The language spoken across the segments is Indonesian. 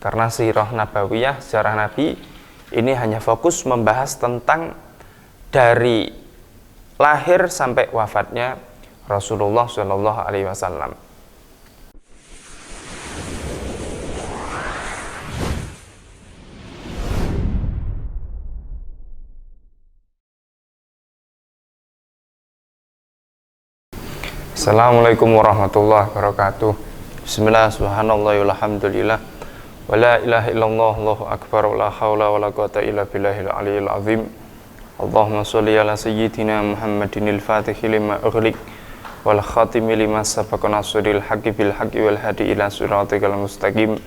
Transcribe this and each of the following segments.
Karena sirah nabawiyah, sejarah Nabi ini hanya fokus membahas tentang dari lahir sampai wafatnya Rasulullah Shallallahu Alaihi Wasallam. Assalamualaikum warahmatullahi wabarakatuh. Bismillah, subhanallah, walhamdulillah, wa la ilaha illallah, allahu akbar, wa la hawla wa la quwata illa billahil aliyyil azim. Allahumma sholli ala sayyidina Muhammadinil fatihi lima ughliq wal khatimi lima sabaqa nasril haqqi bil haqqi wal hadi ila siratikal mustaqim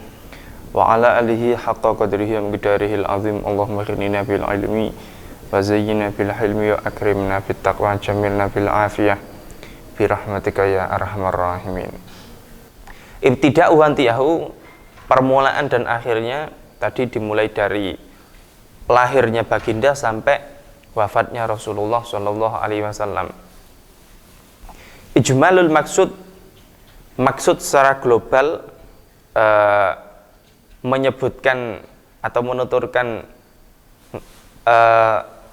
wa ala alihi haqqa qadrihi wa miqdarihil azim. Allahumma ghinina bil ilmi wa zayyina bil hilmi wa akrimna bit taqwa jamilna bil afiyah birahmatika ya arhamar rahimin. Ibtida'u wa intihahu, permulaan dan akhirnya tadi dimulai dari lahirnya baginda sampai wafatnya Rasulullah Shallallahu Alaihi Wasallam. Ijmalul maksud secara global menyebutkan atau menuturkan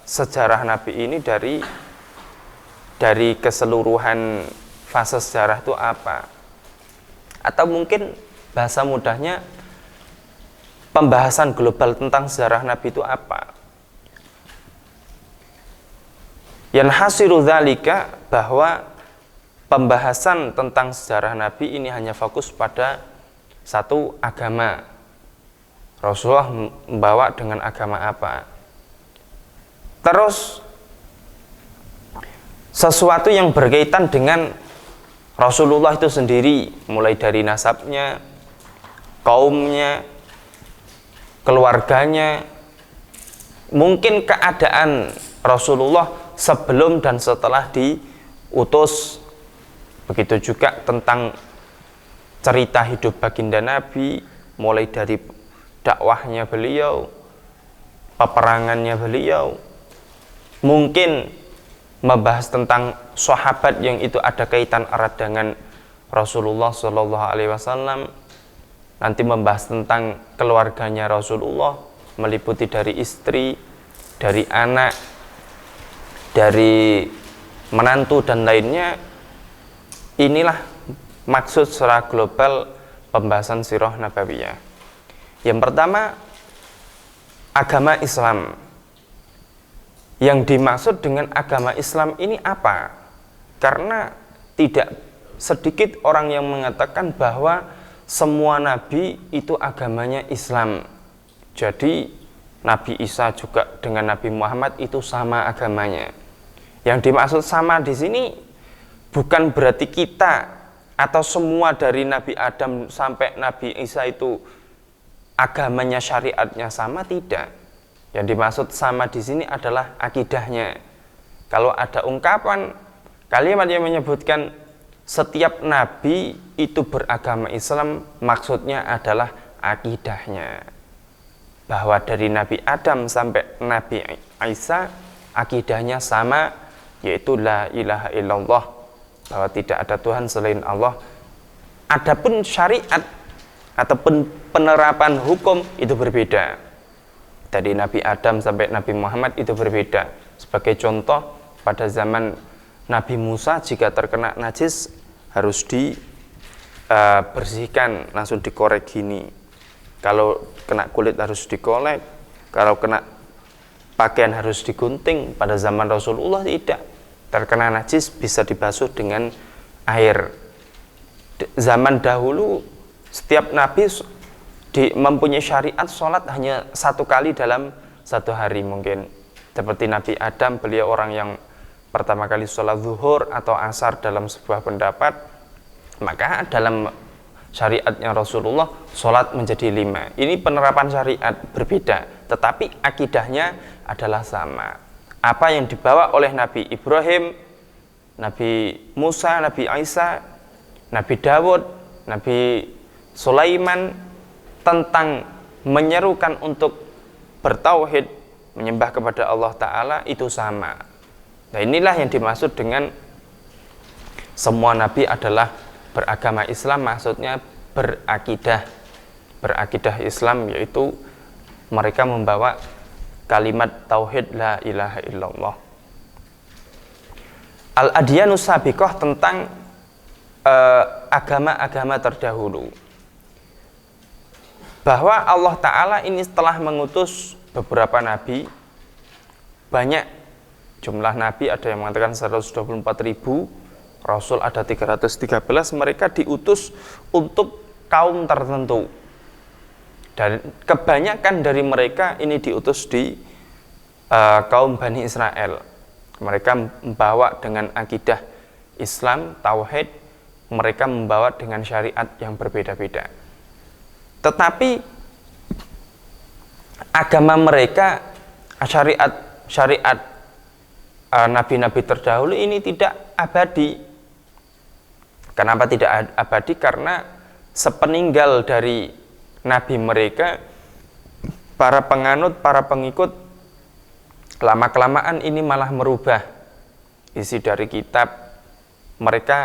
sejarah Nabi ini dari keseluruhan fase sejarah itu apa? Atau mungkin bahasa mudahnya pembahasan global tentang sejarah Nabi itu apa? Yanhasiru dzalika, bahwa pembahasan tentang sejarah Nabi ini hanya fokus pada satu agama. Rasulullah membawa dengan agama apa? Terus sesuatu yang berkaitan dengan Rasulullah itu sendiri, mulai dari nasabnya, kaumnya, keluarganya, mungkin keadaan Rasulullah sebelum dan setelah diutus, begitu juga tentang cerita hidup baginda Nabi, mulai dari dakwahnya beliau, peperangannya beliau, mungkin membahas tentang sahabat yang itu ada kaitan erat dengan Rasulullah Shallallahu Alaihi Wasallam, nanti membahas tentang keluarganya Rasulullah, meliputi dari istri, dari anak, dari menantu dan lainnya. Inilah maksud secara global pembahasan sirah nabawiyah. Yang pertama, agama Islam. Yang dimaksud dengan agama Islam ini apa? Karena tidak sedikit orang yang mengatakan bahwa semua nabi itu agamanya Islam. Jadi Nabi Isa juga dengan Nabi Muhammad itu sama agamanya. Yang dimaksud sama di sini bukan berarti kita atau semua dari Nabi Adam sampai Nabi Isa itu agamanya, syariatnya sama, tidak. Yang dimaksud sama di sini adalah akidahnya. Kalau ada ungkapan kalimat yang menyebutkan setiap nabi itu beragama Islam, maksudnya adalah akidahnya. Bahwa dari Nabi Adam sampai Nabi Isa akidahnya sama, yaitu la ilaha illallah, bahwa tidak ada Tuhan selain Allah. Adapun syariat ataupun penerapan hukum itu berbeda. Dari Nabi Adam sampai Nabi Muhammad itu berbeda. Sebagai contoh, pada zaman Nabi Musa jika terkena najis harus dibersihkan, langsung dikorek gini. Kalau kena kulit harus dikolek, kalau kena pakaian harus digunting. Pada zaman Rasulullah tidak. Terkena najis bisa dibasuh dengan air. Zaman dahulu setiap nabi mempunyai syariat sholat hanya satu kali dalam satu hari mungkin. Seperti Nabi Adam, beliau orang yang pertama kali sholat zuhur atau asar dalam sebuah pendapat. Maka dalam syariatnya Rasulullah sholat menjadi 5. Ini penerapan syariat berbeda, tetapi akidahnya adalah sama. Apa yang dibawa oleh Nabi Ibrahim, Nabi Musa, Nabi Isa, Nabi Dawud, Nabi Sulaiman, tentang menyerukan untuk bertauhid, menyembah kepada Allah Ta'ala, itu sama. Nah, inilah yang dimaksud dengan semua nabi adalah beragama Islam, maksudnya berakidah. berakidah Islam, yaitu mereka membawa kalimat tauhid la ilaha illallah. Al-adyanus sabiqah tentang agama-agama terdahulu, bahwa Allah Ta'ala ini telah mengutus beberapa nabi, banyak jumlah nabi, ada yang mengatakan 124.000, rasul ada 313, mereka diutus untuk kaum tertentu, dan kebanyakan dari mereka ini diutus di kaum Bani Israel. Mereka membawa dengan akidah Islam, tauhid, mereka membawa dengan syariat yang berbeda-beda. Tetapi agama mereka, syariat nabi-nabi terdahulu ini tidak abadi. Kenapa tidak abadi? Karena sepeninggal dari nabi mereka, para penganut, para pengikut lama-kelamaan ini malah merubah isi dari kitab. Mereka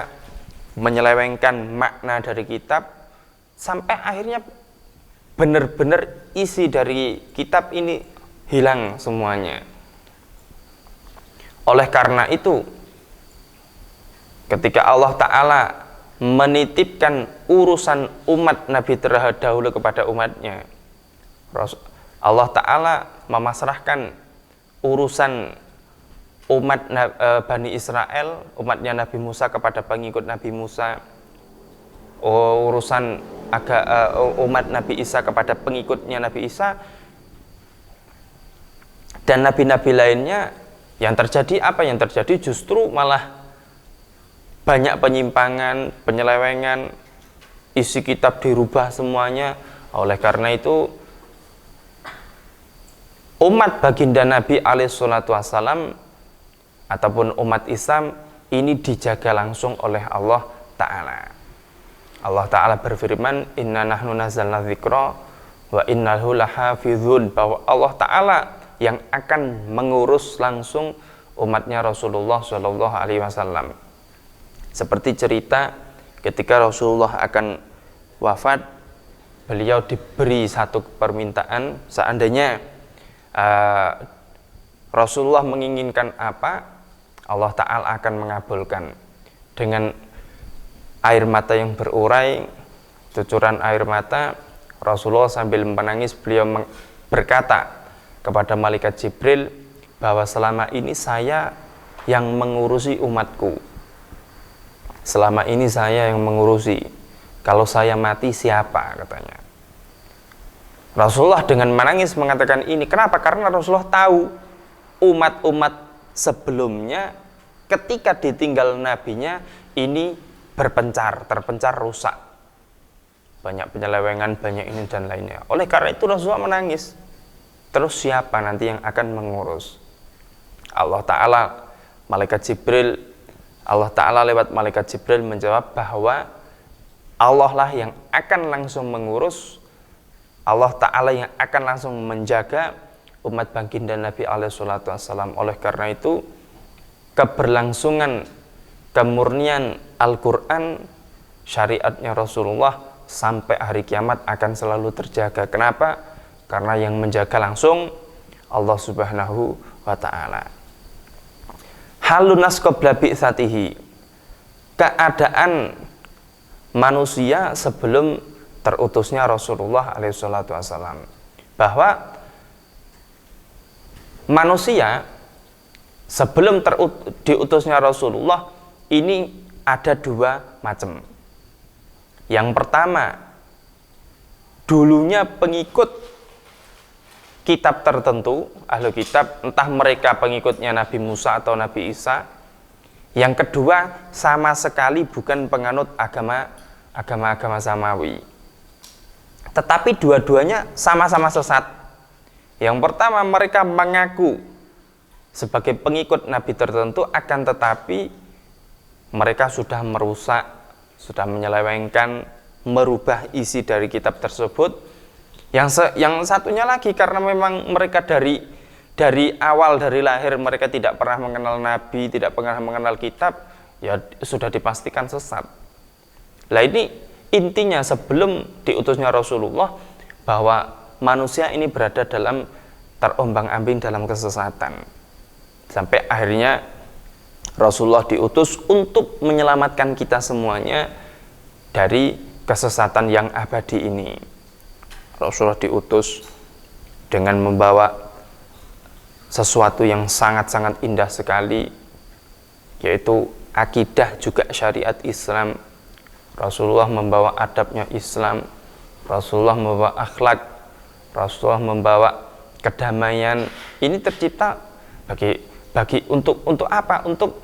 menyelewengkan makna dari kitab, sampai akhirnya benar-benar isi dari kitab ini hilang semuanya. Oleh karena itu, ketika Allah Ta'ala menitipkan urusan umat Nabi terdahulu kepada umatnya, Allah Ta'ala memasrahkan urusan umat Bani Israel, umatnya Nabi Musa kepada pengikut Nabi Musa, urusan umat Nabi Isa kepada pengikutnya Nabi Isa, dan nabi-nabi lainnya. Yang terjadi apa? Yang terjadi justru malah banyak penyimpangan, penyelewengan, isi kitab dirubah semuanya. Oleh karena itu, umat baginda Nabi alaihissalatu wassalam ataupun umat Islam ini dijaga langsung oleh Allah Ta'ala. Allah Ta'ala berfirman, inna nahnu nazzalna dzikra wa innahu lahafizun, bahwa Allah Ta'ala yang akan mengurus langsung umatnya Rasulullah Shallallahu Alaihi Wasallam. Seperti cerita ketika Rasulullah akan wafat, beliau diberi satu permintaan, seandainya Rasulullah menginginkan apa, Allah Ta'ala akan mengabulkan. Dengan air mata yang berurai, cucuran air mata, Rasulullah sambil menangis, beliau berkata kepada malaikat Jibril bahwa selama ini saya yang mengurusi umatku, selama ini saya yang mengurusi, kalau saya mati siapa, katanya. Rasulullah dengan menangis mengatakan ini. Kenapa? Karena Rasulullah tahu umat-umat sebelumnya ketika ditinggal nabinya ini terpencar, rusak. Banyak penyelewengan, banyak ini dan lainnya. Oleh karena itu Rasulullah menangis. Terus siapa nanti yang akan mengurus? Allah Ta'ala, malaikat Jibril, Allah Ta'ala lewat malaikat Jibril menjawab bahwa Allah lah yang akan langsung mengurus, Allah Ta'ala yang akan langsung menjaga umat baginda Nabi alaihissalatu wassalam. Oleh karena itu, keberlangsungan, kemurnian Al-Quran, syariatnya Rasulullah sampai hari kiamat akan selalu terjaga. Kenapa? Karena yang menjaga langsung Allah Subhanahu wa Ta'ala. Halunas qabla bi'tsatihi, keadaan manusia sebelum terutusnya Rasulullah alaihissalatu wassalam, bahwa manusia sebelum diutusnya Rasulullah ini ada dua macam. Yang pertama, dulunya pengikut kitab tertentu, ahlu kitab, entah mereka pengikutnya Nabi Musa atau Nabi Isa. Yang kedua, sama sekali bukan penganut agama samawi, tetapi dua-duanya sama-sama sesat. Yang pertama, mereka mengaku sebagai pengikut Nabi tertentu, akan tetapi mereka sudah merusak, sudah menyelewengkan, merubah isi dari kitab tersebut. Yang satunya lagi, karena memang mereka dari awal, dari lahir mereka tidak pernah mengenal Nabi, tidak pernah mengenal kitab, ya sudah dipastikan sesat. Nah ini intinya, sebelum diutusnya Rasulullah bahwa manusia ini berada dalam terombang-ambing dalam kesesatan. Sampai akhirnya Rasulullah diutus untuk menyelamatkan kita semuanya dari kesesatan yang abadi ini. Rasulullah diutus dengan membawa sesuatu yang sangat-sangat indah sekali, yaitu akidah juga syariat Islam. Rasulullah membawa adabnya Islam, Rasulullah membawa akhlak, Rasulullah membawa kedamaian. Ini tercipta untuk apa? Untuk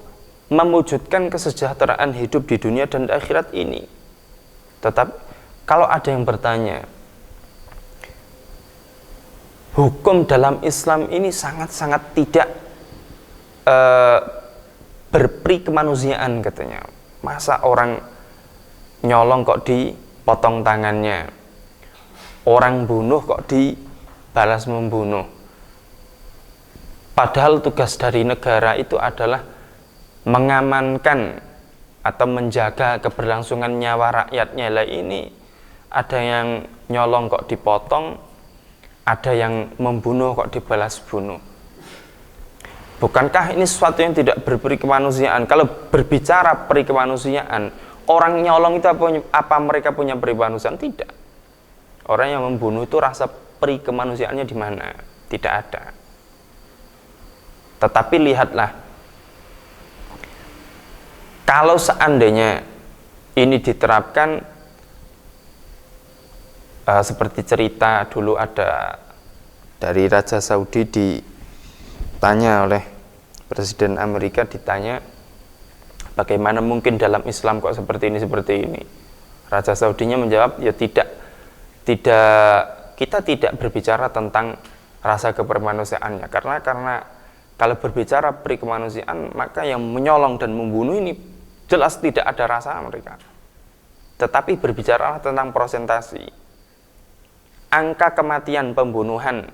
mewujudkan kesejahteraan hidup di dunia dan di akhirat ini. Tetap kalau ada yang bertanya, hukum dalam Islam ini sangat-sangat tidak berperi kemanusiaan katanya. Masa orang nyolong kok dipotong tangannya, orang bunuh kok dibalas membunuh. Padahal tugas dari negara itu adalah mengamankan atau menjaga keberlangsungan nyawa rakyatnya. Lah ini ada yang nyolong kok dipotong, ada yang membunuh kok dibalas bunuh. Bukankah ini sesuatu yang tidak berperi kemanusiaan? Kalau berbicara peri kemanusiaan, orang nyolong itu apa mereka punya peri kemanusiaan? Tidak. Orang yang membunuh itu rasa peri kemanusiaannya di mana? Tidak ada. Tetapi lihatlah, kalau seandainya ini diterapkan seperti cerita dulu, ada dari Raja Saudi ditanya oleh Presiden Amerika, ditanya bagaimana mungkin dalam Islam kok seperti ini. Raja Saudinya menjawab, ya tidak, kita tidak berbicara tentang rasa kebermanusiaannya, karena kalau berbicara peri kemanusiaan, maka yang menyolong dan membunuh ini jelas tidak ada rasa mereka. Tetapi berbicara tentang persentasi. Angka kematian pembunuhan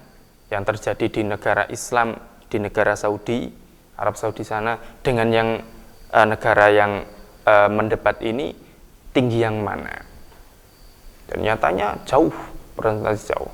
yang terjadi di negara Islam, di negara Saudi, Arab Saudi sana, dengan yang negara yang mendebat ini, tinggi yang mana? Dan nyatanya jauh, persentase jauh.